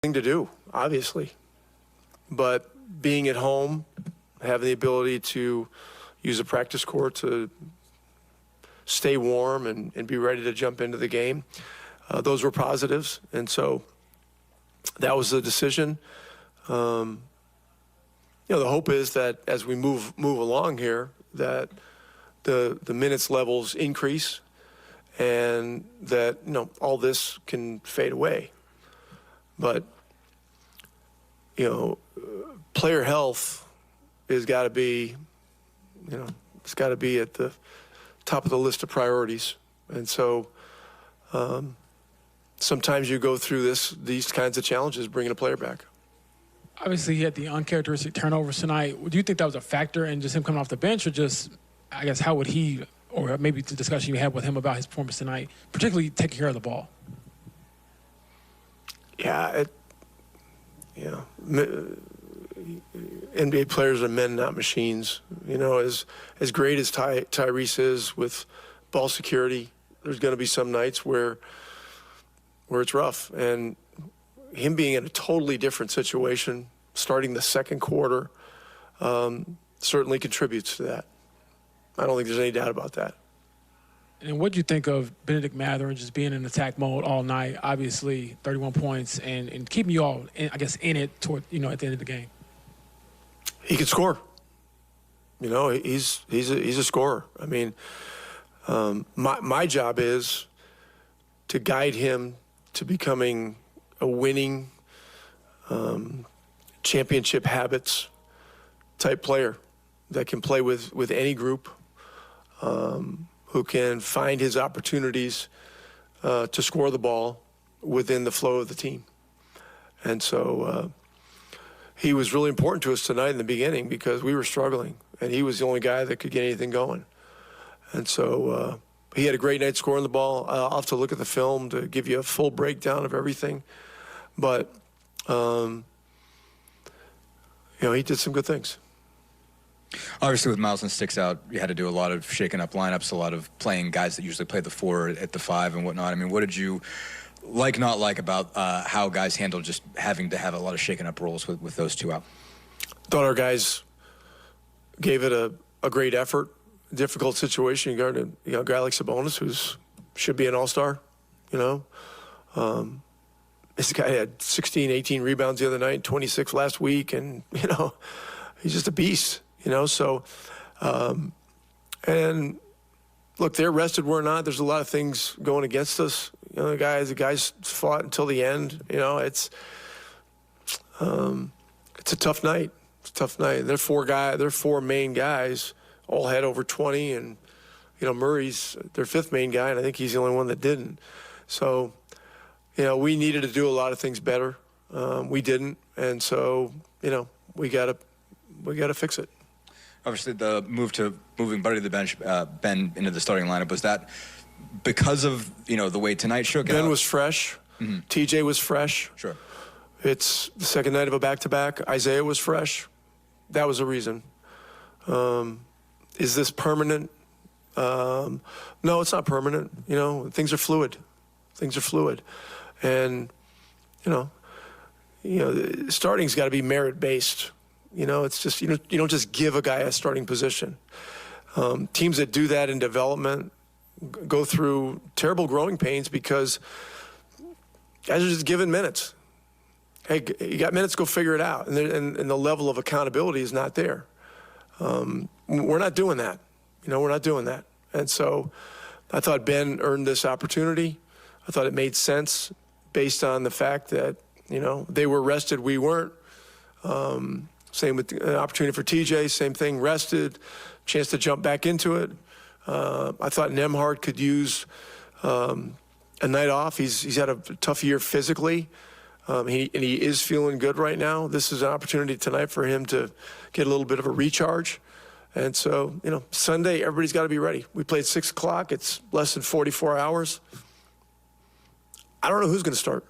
thing to do, obviously. But being at home, having the ability to use a practice court to stay warm and be ready to jump into the game, those were positives. And so that was the decision. The hope is that as we move along here, that the minutes levels increase and that, all this can fade away. But, player health has got to be, it's got to be at the top of the list of priorities. And so sometimes you go through these kinds of challenges bringing a player back. Obviously, he had the uncharacteristic turnovers tonight. Do you think that was a factor in just him coming off the bench, or just, I guess, how would he, or maybe the discussion you had with him about his performance tonight, particularly taking care of the ball? Yeah, NBA players are men, not machines. As great as Tyrese is with ball security, there's going to be some nights where it's rough. And him being in a totally different situation, starting the second quarter, certainly contributes to that. I don't think there's any doubt about that. And what do you think of Benedict Mathurin just being in attack mode all night? Obviously, 31 points and keeping you all, in it toward, at the end of the game. He can score. He's a scorer. I mean, my job is to guide him to becoming a winning, championship habits type player that can play with any group, who can find his opportunities to score the ball within the flow of the team. And so he was really important to us tonight in the beginning because we were struggling, and he was the only guy that could get anything going. And so he had a great night scoring the ball. I'll have to look at the film to give you a full breakdown of everything. But, he did some good things. Obviously, with Miles and sticks out, you had to do a lot of shaking up lineups, a lot of playing guys that usually play the 4 at the 5 and whatnot. I mean, what did you not like about how guys handled just having to have a lot of shaking up roles with those two out? Thought our guys gave it a great effort. Difficult situation. You got a guy like Sabonis, who's should be an all-star. This guy had 16, 18 rebounds the other night, 26 last week, and he's just a beast. So, and look, they're rested, we're not. There's a lot of things going against us. The guys fought until the end. It's a tough night. It's a tough night. They're four main guys, all had over 20, and Murray's their 5th main guy, and I think he's the only one that didn't. So, we needed to do a lot of things better. We didn't, and so we gotta fix it. Obviously, the moving Buddy to the bench, Ben into the starting lineup, was that because of the way tonight shook out? Ben was fresh. Mm-hmm. TJ was fresh. Sure. It's the second night of a back-to-back. Isaiah was fresh. That was a reason. Is this permanent? No, it's not permanent. Things are fluid. And starting's got to be merit-based. It's just, you don't just give a guy a starting position. Teams that do that in development go through terrible growing pains because guys are just given minutes. Hey, you got minutes, go figure it out. And the level of accountability is not there. We're not doing that. We're not doing that. And so I thought Ben earned this opportunity. I thought it made sense based on the fact that, they were rested, we weren't. Same with the opportunity for TJ, same thing, rested, chance to jump back into it. I thought Nembhard could use a night off. He's had a tough year physically, and he is feeling good right now. This is an opportunity tonight for him to get a little bit of a recharge. And so, Sunday, everybody's got to be ready. We played 6 o'clock. It's less than 44 hours. I don't know who's going to start.